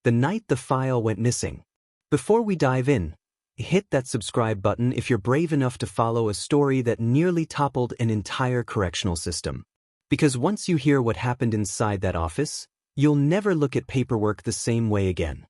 the night the file went missing. Before we dive in, hit that subscribe button if you're brave enough to follow a story that nearly toppled an entire correctional system. Because once you hear what happened inside that office, you'll never look at paperwork the same way again.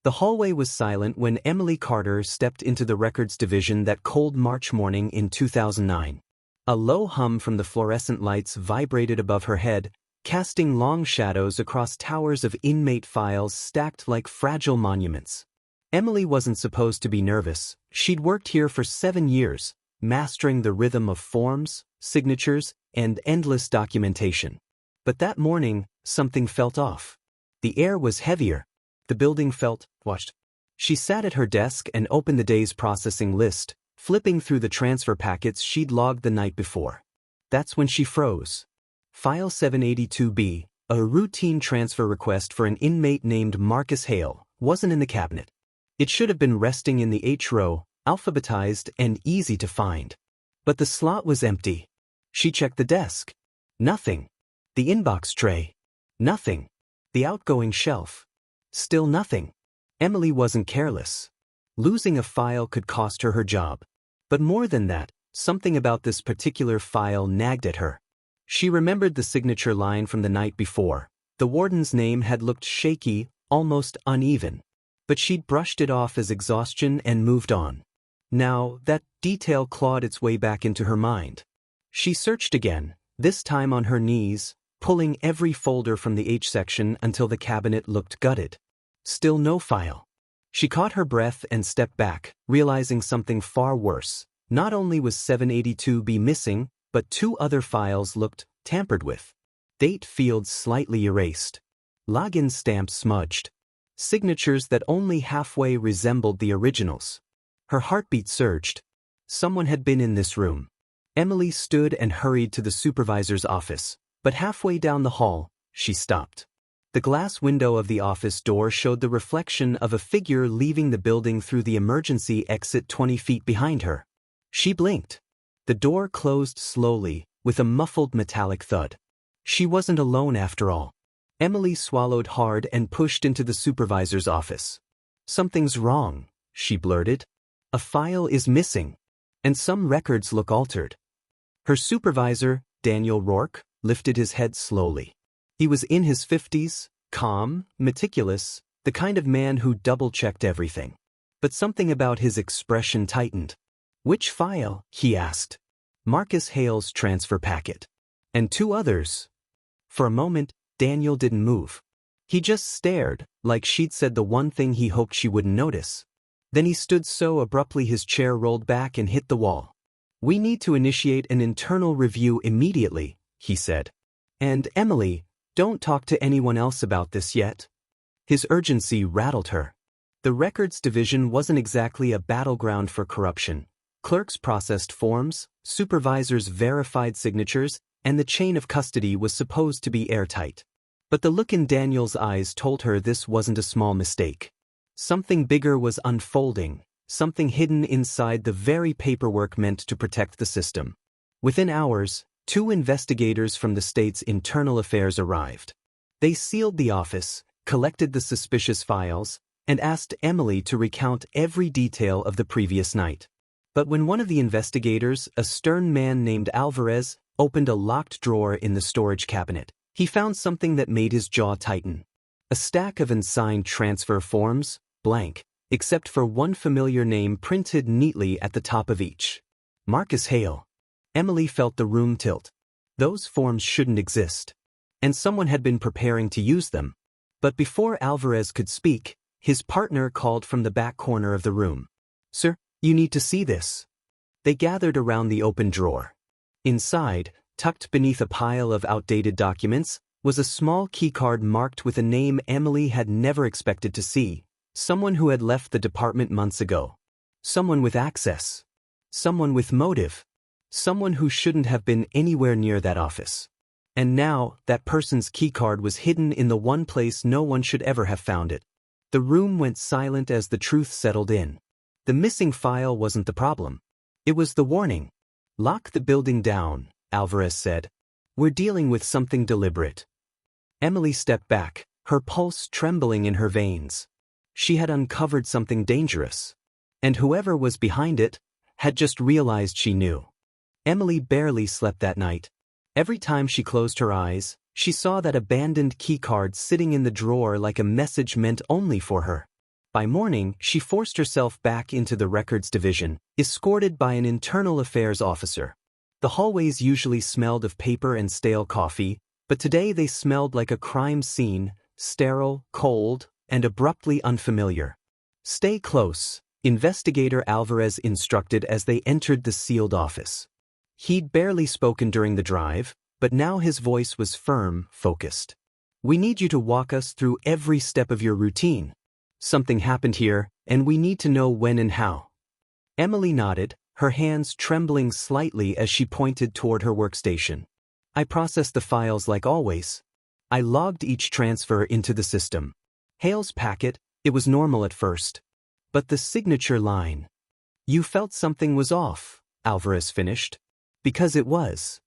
The hallway was silent when Emily Carter stepped into the records division that cold March morning in 2009. A low hum from the fluorescent lights vibrated above her head, casting long shadows across towers of inmate files stacked like fragile monuments. Emily wasn't supposed to be nervous. She'd worked here for 7 years, mastering the rhythm of forms, signatures, and endless documentation. But that morning, something felt off. The air was heavier. The building felt watched. She sat at her desk and opened the day's processing list, flipping through the transfer packets she'd logged the night before. That's when she froze. File 782B, a routine transfer request for an inmate named Marcus Hale, wasn't in the cabinet. It should have been resting in the H row, alphabetized and easy to find. But the slot was empty. She checked the desk. Nothing. The inbox tray. Nothing. The outgoing shelf. Still nothing. Emily wasn't careless. Losing a file could cost her her job. But more than that, something about this particular file nagged at her. She remembered the signature line from the night before. The warden's name had looked shaky, almost uneven. But she'd brushed it off as exhaustion and moved on. Now, that detail clawed its way back into her mind. She searched again, this time on her knees, pulling every folder from the H section until the cabinet looked gutted. Still no file. She caught her breath and stepped back, realizing something far worse. Not only was 782B missing, but 2 other files looked tampered with. Date fields slightly erased. Login stamps smudged. Signatures that only halfway resembled the originals. Her heartbeat surged. Someone had been in this room. Emily stood and hurried to the supervisor's office, but halfway down the hall, she stopped. The glass window of the office door showed the reflection of a figure leaving the building through the emergency exit 20 feet behind her. She blinked. The door closed slowly, with a muffled metallic thud. She wasn't alone after all. Emily swallowed hard and pushed into the supervisor's office. "Something's wrong," she blurted. "A file is missing. And some records look altered." Her supervisor, Daniel Rourke, lifted his head slowly. He was in his 50s, calm, meticulous, the kind of man who double-checked everything. But something about his expression tightened. "Which file?" he asked. "Marcus Hale's transfer packet. And 2 others." For a moment, Daniel didn't move. He just stared, like she'd said the one thing he hoped she wouldn't notice. Then he stood so abruptly his chair rolled back and hit the wall. "We need to initiate an internal review immediately," he said. "And Emily, don't talk to anyone else about this yet." His urgency rattled her. The records division wasn't exactly a battleground for corruption. Clerks processed forms, supervisors verified signatures, and the chain of custody was supposed to be airtight. But the look in Daniel's eyes told her this wasn't a small mistake. Something bigger was unfolding, something hidden inside the very paperwork meant to protect the system. Within hours, 2 investigators from the state's internal affairs arrived. They sealed the office, collected the suspicious files, and asked Emily to recount every detail of the previous night. But when one of the investigators, a stern man named Alvarez, opened a locked drawer in the storage cabinet, he found something that made his jaw tighten. A stack of unsigned transfer forms, blank, except for one familiar name printed neatly at the top of each. Marcus Hale. Emily felt the room tilt. Those forms shouldn't exist. And someone had been preparing to use them. But before Alvarez could speak, his partner called from the back corner of the room. "Sir, you need to see this." They gathered around the open drawer. Inside, tucked beneath a pile of outdated documents, was a small keycard marked with a name Emily had never expected to see. Someone who had left the department months ago. Someone with access. Someone with motive. Someone who shouldn't have been anywhere near that office. And now, that person's keycard was hidden in the one place no one should ever have found it. The room went silent as the truth settled in. The missing file wasn't the problem. It was the warning. "Lock the building down," Alvarez said. "We're dealing with something deliberate." Emily stepped back, her pulse trembling in her veins. She had uncovered something dangerous. And whoever was behind it had just realized she knew. Emily barely slept that night. Every time she closed her eyes, she saw that abandoned keycard sitting in the drawer like a message meant only for her. By morning, she forced herself back into the records division, escorted by an internal affairs officer. The hallways usually smelled of paper and stale coffee, but today they smelled like a crime scene, sterile, cold, and abruptly unfamiliar. "Stay close," Investigator Alvarez instructed as they entered the sealed office. He'd barely spoken during the drive, but now his voice was firm, focused. "We need you to walk us through every step of your routine. Something happened here, and we need to know when and how." Emily nodded, her hands trembling slightly as she pointed toward her workstation. "I processed the files like always. I logged each transfer into the system. Hale's packet, it was normal at first. But the signature line. You felt something was off," Alvarez finished. "Because it was."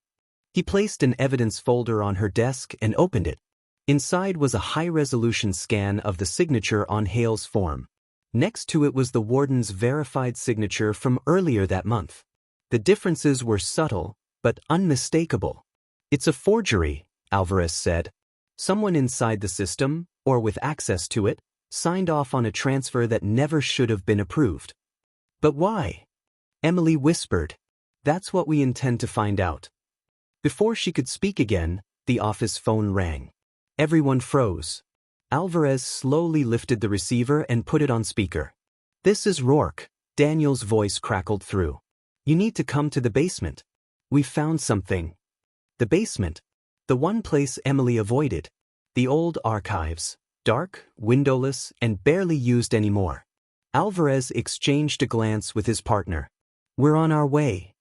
He placed an evidence folder on her desk and opened it. Inside was a high-resolution scan of the signature on Hale's form. Next to it was the warden's verified signature from earlier that month. The differences were subtle, but unmistakable. "It's a forgery," Alvarez said. "Someone inside the system, or with access to it, signed off on a transfer that never should have been approved." "But why?" Emily whispered. "That's what we intend to find out." Before she could speak again, the office phone rang. Everyone froze. Alvarez slowly lifted the receiver and put it on speaker. "This is Rourke," Daniel's voice crackled through. "You need to come to the basement. We've found something." The basement. The one place Emily avoided. The old archives. Dark, windowless, and barely used anymore. Alvarez exchanged a glance with his partner. "We're on our way."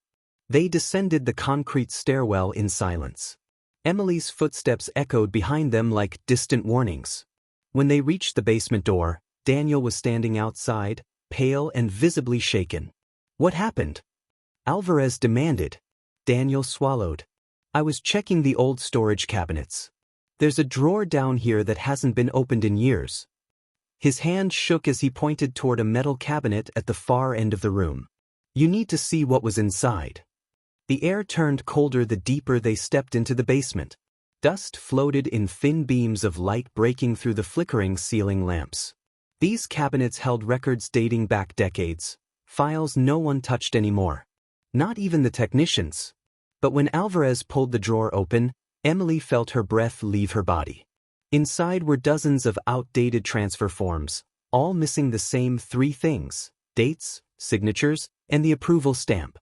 They descended the concrete stairwell in silence. Emily's footsteps echoed behind them like distant warnings. When they reached the basement door, Daniel was standing outside, pale and visibly shaken. "What happened?" Alvarez demanded. Daniel swallowed. "I was checking the old storage cabinets. There's a drawer down here that hasn't been opened in years." His hand shook as he pointed toward a metal cabinet at the far end of the room. "You need to see what was inside." The air turned colder the deeper they stepped into the basement. Dust floated in thin beams of light breaking through the flickering ceiling lamps. These cabinets held records dating back decades, files no one touched anymore. Not even the technicians. But when Alvarez pulled the drawer open, Emily felt her breath leave her body. Inside were dozens of outdated transfer forms, all missing the same three things: dates, signatures, and the approval stamp.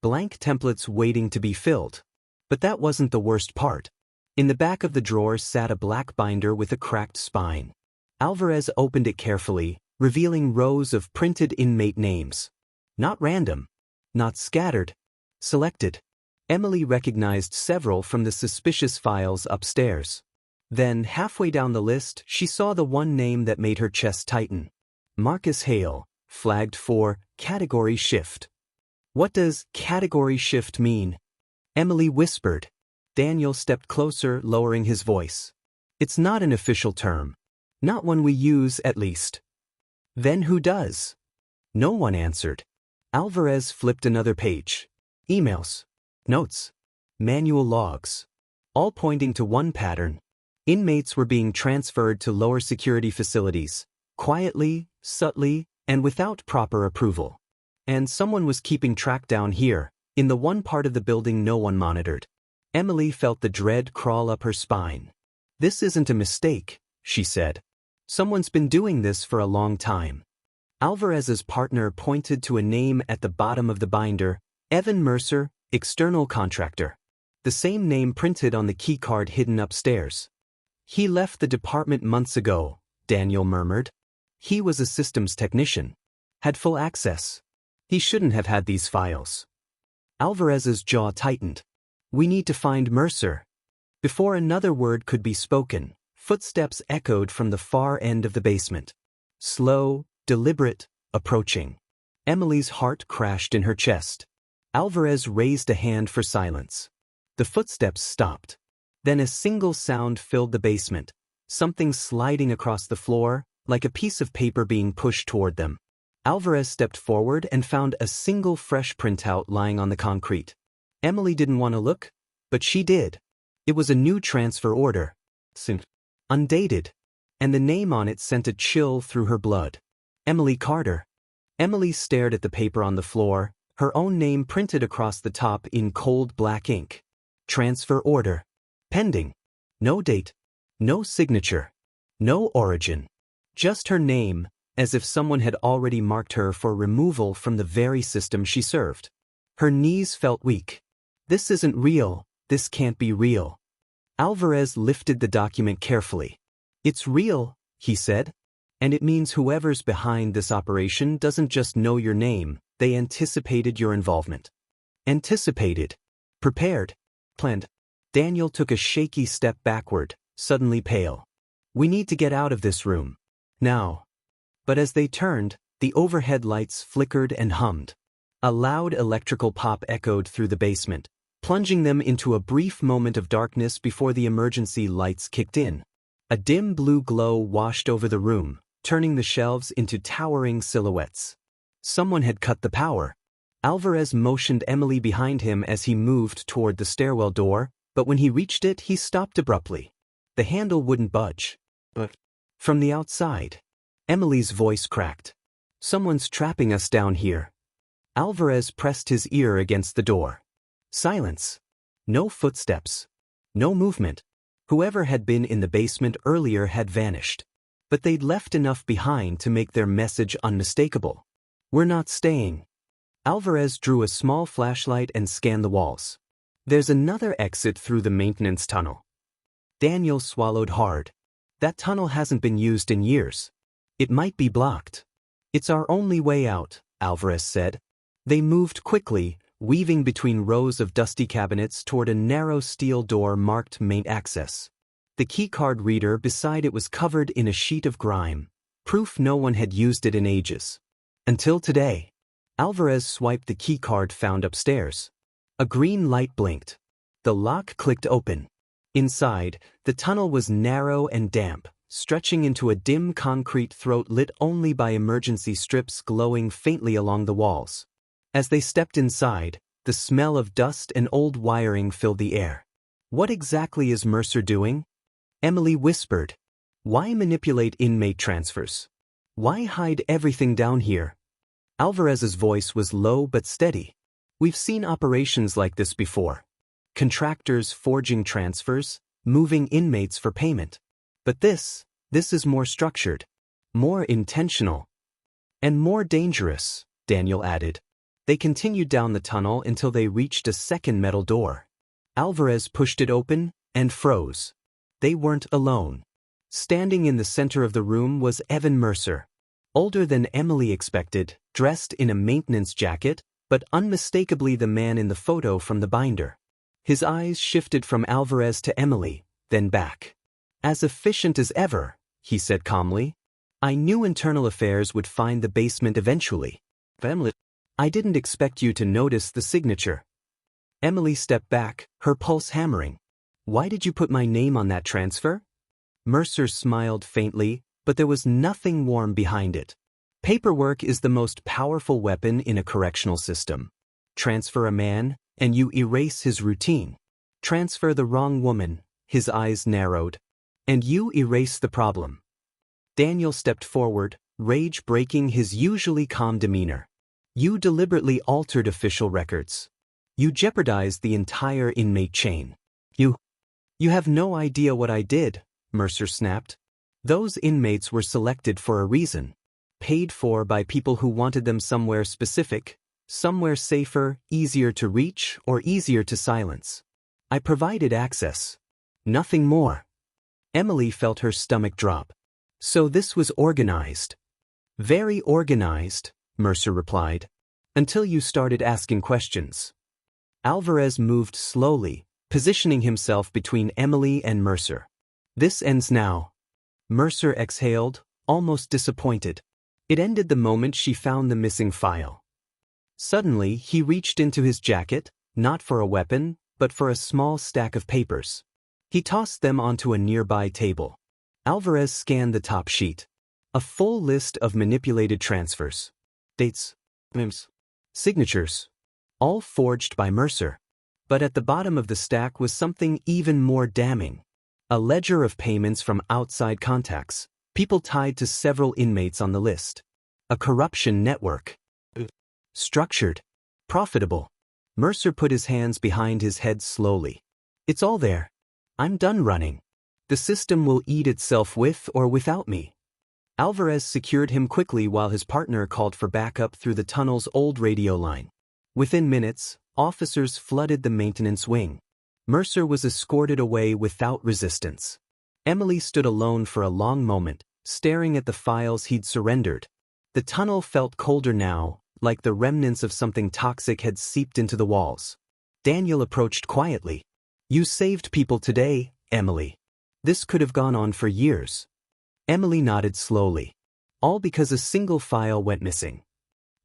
Blank templates waiting to be filled. But that wasn't the worst part. In the back of the drawer sat a black binder with a cracked spine. Alvarez opened it carefully, revealing rows of printed inmate names. Not random. Not scattered. Selected. Emily recognized several from the suspicious files upstairs. Then, halfway down the list, she saw the one name that made her chest tighten. Marcus Hale, flagged for category shift. "What does category shift mean?" Emily whispered. Daniel stepped closer, lowering his voice. "It's not an official term. Not one we use, at least." "Then who does?" No one answered. Alvarez flipped another page. Emails. Notes. Manual logs. All pointing to one pattern. Inmates were being transferred to lower security facilities, quietly, subtly, and without proper approval. And someone was keeping track down here, in the one part of the building no one monitored. Emily felt the dread crawl up her spine. "This isn't a mistake," she said. "Someone's been doing this for a long time." Alvarez's partner pointed to a name at the bottom of the binder: Evan Mercer, external contractor. The same name printed on the keycard hidden upstairs. "He left the department months ago," Daniel murmured. "He was a systems technician. Had full access. He shouldn't have had these files." Alvarez's jaw tightened. "We need to find Mercer." Before another word could be spoken, footsteps echoed from the far end of the basement. Slow, deliberate, approaching. Emily's heart crashed in her chest. Alvarez raised a hand for silence. The footsteps stopped. Then a single sound filled the basement, something sliding across the floor, like a piece of paper being pushed toward them. Alvarez stepped forward and found a single fresh printout lying on the concrete. Emily didn't want to look, but she did. It was a new transfer order. Undated. And the name on it sent a chill through her blood. Emily Carter. Emily stared at the paper on the floor, her own name printed across the top in cold black ink. Transfer order. Pending. No date. No signature. No origin. Just her name, as if someone had already marked her for removal from the very system she served. Her knees felt weak. This isn't real. This can't be real. Alvarez lifted the document carefully. It's real, he said. And it means whoever's behind this operation doesn't just know your name, they anticipated your involvement. Anticipated. Prepared. Planned. Daniel took a shaky step backward, suddenly pale. We need to get out of this room. Now. But as they turned, the overhead lights flickered and hummed. A loud electrical pop echoed through the basement, plunging them into a brief moment of darkness before the emergency lights kicked in. A dim blue glow washed over the room, turning the shelves into towering silhouettes. Someone had cut the power. Alvarez motioned Emily behind him as he moved toward the stairwell door, but when he reached it, he stopped abruptly. The handle wouldn't budge. But from the outside, Emily's voice cracked. Someone's trapping us down here. Alvarez pressed his ear against the door. Silence. No footsteps. No movement. Whoever had been in the basement earlier had vanished. But they'd left enough behind to make their message unmistakable. We're not staying. Alvarez drew a small flashlight and scanned the walls. There's another exit through the maintenance tunnel. Daniel swallowed hard. That tunnel hasn't been used in years. It might be blocked. It's our only way out, Alvarez said. They moved quickly, weaving between rows of dusty cabinets toward a narrow steel door marked Main Access. The keycard reader beside it was covered in a sheet of grime, proof no one had used it in ages. Until today. Alvarez swiped the keycard found upstairs. A green light blinked. The lock clicked open. Inside, the tunnel was narrow and damp, stretching into a dim concrete throat lit only by emergency strips glowing faintly along the walls. As they stepped inside, the smell of dust and old wiring filled the air. What exactly is Mercer doing? Emily whispered. Why manipulate inmate transfers? Why hide everything down here? Alvarez's voice was low but steady. We've seen operations like this before. Contractors forging transfers, moving inmates for payment. But this is more structured, more intentional, and more dangerous, Daniel added. They continued down the tunnel until they reached a second metal door. Alvarez pushed it open and froze. They weren't alone. Standing in the center of the room was Evan Mercer. Older than Emily expected, dressed in a maintenance jacket, but unmistakably the man in the photo from the binder. His eyes shifted from Alvarez to Emily, then back. As efficient as ever, he said calmly. I knew internal affairs would find the basement eventually. Emily, I didn't expect you to notice the signature. Emily stepped back, her pulse hammering. Why did you put my name on that transfer? Mercer smiled faintly, but there was nothing warm behind it. Paperwork is the most powerful weapon in a correctional system. Transfer a man, and you erase his routine. Transfer the wrong woman, his eyes narrowed, and you erase the problem. Daniel stepped forward, rage breaking his usually calm demeanor. You deliberately altered official records. You jeopardized the entire inmate chain. You have no idea what I did, Mercer snapped. Those inmates were selected for a reason. Paid for by people who wanted them somewhere specific, somewhere safer, easier to reach, or easier to silence. I provided access. Nothing more. Emily felt her stomach drop. So this was organized. Very organized, Mercer replied. Until you started asking questions. Alvarez moved slowly, positioning himself between Emily and Mercer. This ends now. Mercer exhaled, almost disappointed. It ended the moment she found the missing file. Suddenly, he reached into his jacket, not for a weapon, but for a small stack of papers. He tossed them onto a nearby table. Alvarez scanned the top sheet. A full list of manipulated transfers. Dates, names, signatures, all forged by Mercer. But at the bottom of the stack was something even more damning. A ledger of payments from outside contacts, people tied to several inmates on the list. A corruption network. Structured. Profitable. Mercer put his hands behind his head slowly. It's all there. I'm done running. The system will eat itself with or without me. Alvarez secured him quickly while his partner called for backup through the tunnel's old radio line. Within minutes, officers flooded the maintenance wing. Mercer was escorted away without resistance. Emily stood alone for a long moment, staring at the files he'd surrendered. The tunnel felt colder now, like the remnants of something toxic had seeped into the walls. Daniel approached quietly. You saved people today, Emily. This could have gone on for years. Emily nodded slowly. All because a single file went missing.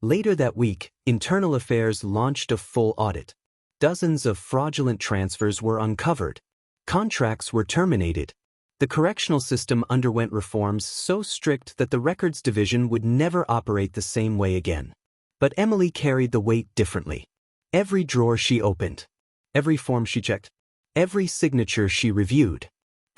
Later that week, Internal Affairs launched a full audit. Dozens of fraudulent transfers were uncovered. Contracts were terminated. The correctional system underwent reforms so strict that the records division would never operate the same way again. But Emily carried the weight differently. Every drawer she opened, every form she checked, every signature she reviewed.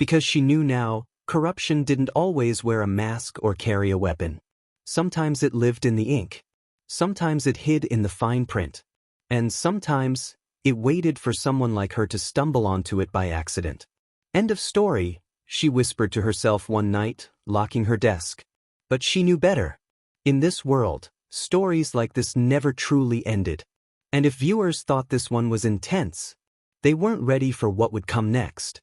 Because she knew now, corruption didn't always wear a mask or carry a weapon. Sometimes it lived in the ink. Sometimes it hid in the fine print. And sometimes, it waited for someone like her to stumble onto it by accident. End of story, she whispered to herself one night, locking her desk. But she knew better. In this world, stories like this never truly ended. And if viewers thought this one was intense, they weren't ready for what would come next.